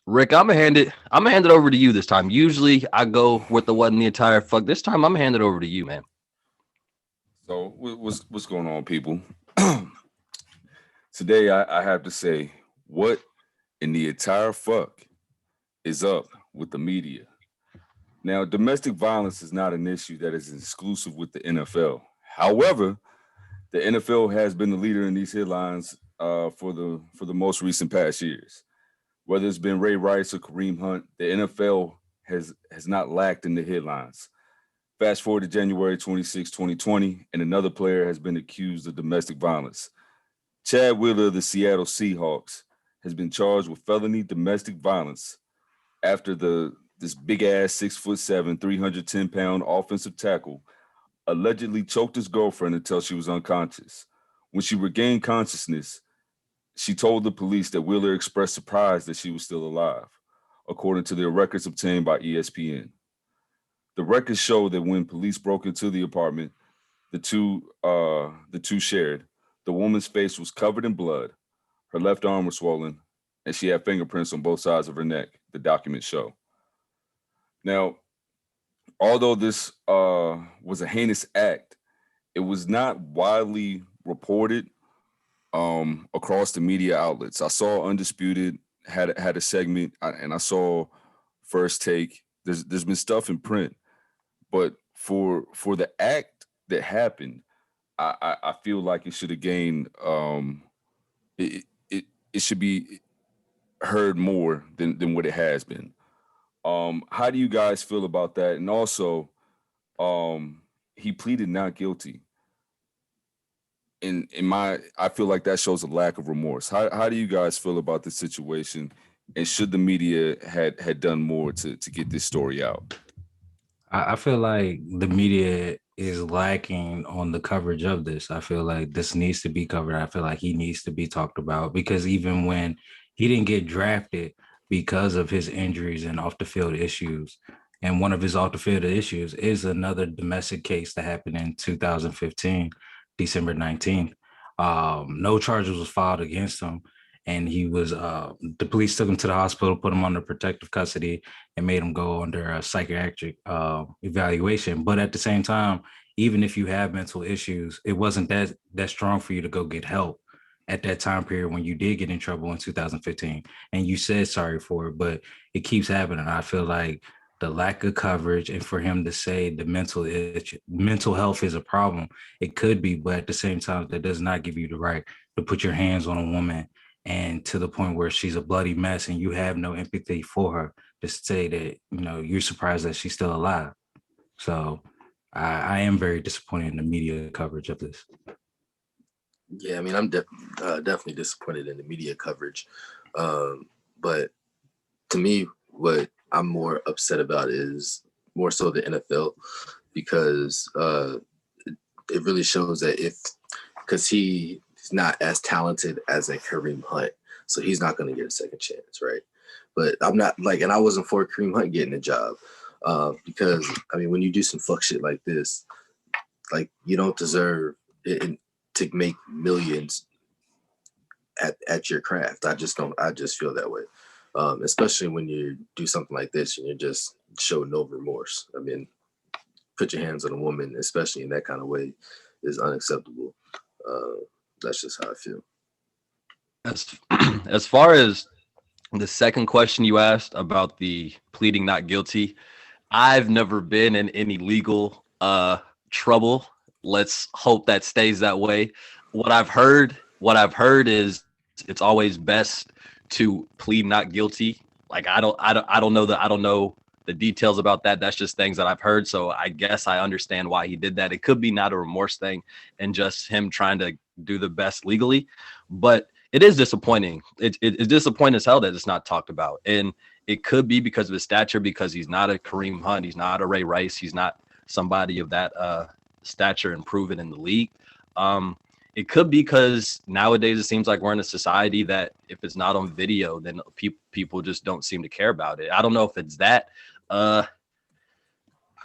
Rick, I'm gonna hand it over to you this time. Usually I go with the what in the entire fuck. This time I'm gonna hand it over to you, man. So what's going on, people? Today I have to say what in the entire fuck is up with the media. Now, domestic violence is not an issue that is exclusive with the NFL. However, the NFL has been the leader in these headlines for the most recent past years. Whether it's been Ray Rice or Kareem Hunt, the NFL has not lacked in the headlines. Fast forward to January 26, 2020, and another player has been accused of domestic violence. Chad Wheeler of the Seattle Seahawks has been charged with felony domestic violence after this big ass 6'7", 310-pound offensive tackle allegedly choked his girlfriend until she was unconscious. When she regained consciousness, she told the police that Wheeler expressed surprise that she was still alive, according to the records obtained by ESPN. The records show that when police broke into the apartment, the two shared. The woman's face was covered in blood, her left arm was swollen, and she had fingerprints on both sides of her neck, the documents show. Now, although this was a heinous act, it was not widely reported across the media outlets. I saw Undisputed had a segment, and I saw First Take. There's been stuff in print, but for the act that happened, I feel like it should have gained it should be heard more than what it has been. How do you guys feel about that? And also, he pleaded not guilty. I feel like that shows a lack of remorse. How do you guys feel about this situation? And should the media had done more to get this story out? I feel like the media is lacking on the coverage of this. I feel like this needs to be covered. I feel like he needs to be talked about because even when he didn't get drafted because of his injuries and off the field issues, and one of his off the field issues is another domestic case that happened in 2015, December 19th. No charges was filed against him. And he was, the police took him to the hospital, put him under protective custody, and made him go under a psychiatric evaluation. But at the same time, even if you have mental issues, it wasn't that strong for you to go get help at that time period when you did get in trouble in 2015. And you said sorry for it, but it keeps happening. I feel like the lack of coverage and for him to say the mental health is a problem, it could be, but at the same time, that does not give you the right to put your hands on a woman and to the point where she's a bloody mess and you have no empathy for her to say that, you're surprised that she's still alive. So I am very disappointed in the media coverage of this. Yeah, I mean, I'm definitely disappointed in the media coverage. But to me, what I'm more upset about is more so the NFL because it really shows that because he's not as talented as a Kareem Hunt, so he's not going to get a second chance, right? But I'm not and I wasn't for Kareem Hunt getting a job because, I mean, when you do some fuck shit like this, you don't deserve it to make millions at your craft. I just feel that way. Especially when you do something like this and you just show no remorse. I mean, put your hands on a woman, especially in that kind of way, is unacceptable. That's just how I feel. As far as the second question you asked about the pleading not guilty, I've never been in any legal trouble. Let's hope that stays that way. What I've heard is it's always best to plead not guilty. I don't know the details about that. That's just things that I've heard. So I guess I understand why he did that. It could be not a remorse thing and just him trying to do the best legally, but it is disappointing. It's disappointing as hell that it's not talked about. And it could be because of his stature, because he's not a Kareem Hunt. He's not a Ray Rice. He's not somebody of that stature and proven in the league. It could be because nowadays it seems like we're in a society that if it's not on video, then people just don't seem to care about it. I don't know if it's that. I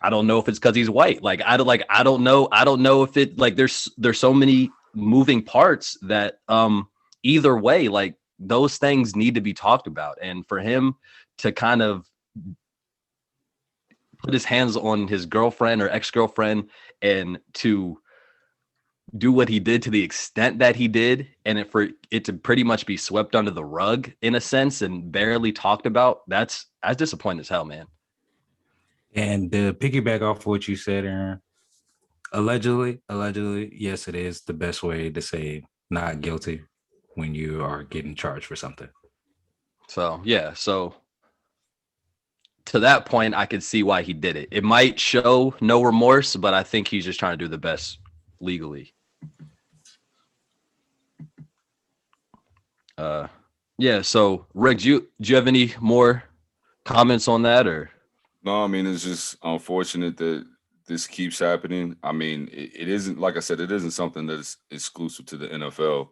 don't know if it's because he's white. I don't know if it there's so many moving parts that either way, those things need to be talked about. And for him to kind of put his hands on his girlfriend or ex-girlfriend and to do what he did to the extent that he did, and for it to pretty much be swept under the rug in a sense and barely talked about, that's disappointing as hell, man. And to piggyback off what you said, Aaron, allegedly, yes, it is the best way to say not guilty when you are getting charged for something. So yeah, so to that point, I could see why he did it. It might show no remorse, but I think he's just trying to do the best legally. Yeah. So Rick, do you have any more comments on that, or? No, I mean, it's just unfortunate that this keeps happening. I mean, it isn't, like I said, it isn't something that is exclusive to the NFL.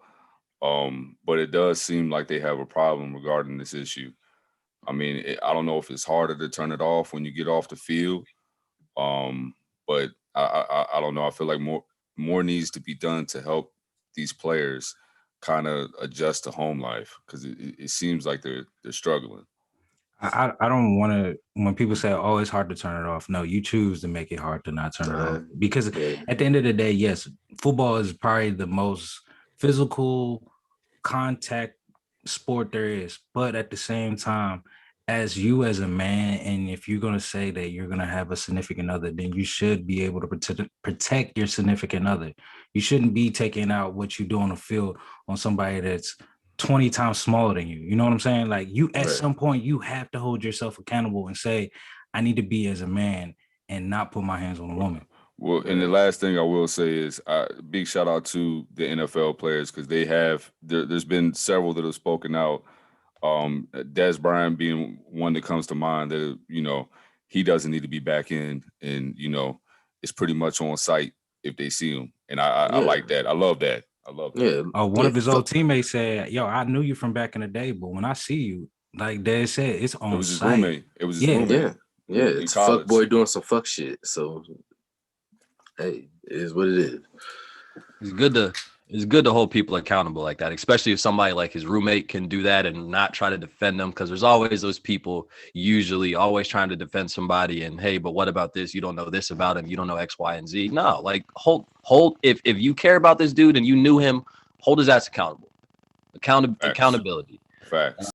But it does seem like they have a problem regarding this issue. I mean, I don't know if it's harder to turn it off when you get off the field. But I don't know. I feel like more needs to be done to help these players kind of adjust to home life, because it seems like they're struggling. I don't want to, when people say, oh, it's hard to turn it off. No, you choose to make it hard to not turn it off. Because at the end of the day, yes, football is probably the most physical contact sport there is. But at the same time, as you as a man, and if you're going to say that you're going to have a significant other, then you should be able to protect your significant other. You shouldn't be taking out what you do on the field on somebody that's 20 times smaller than you. You know what I'm saying? Like, you at some point, you have to hold yourself accountable and say, I need to be as a man and not put my hands on a woman. Well, and the last thing I will say is big shout out to the NFL players, because there's been several that have spoken out. Des Bryant being one that comes to mind, that, he doesn't need to be back in, and, it's pretty much on site if they see him. And I like that. I love that. Yeah. One of his old teammates said, yo, I knew you from back in the day, but when I see you, like Dad said, it's on It was his site. roommate. It was his roommate. Yeah. It's a fuck boy doing some fuck shit. So, hey, it is what it is. It's good to hold people accountable like that, especially if somebody like his roommate can do that and not try to defend them, because there's always those people usually always trying to defend somebody, and hey, but what about this? You don't know this about him. You don't know X, Y, and Z. No, like hold. If you care about this dude and you knew him, hold his ass accountable. Accountability. Facts.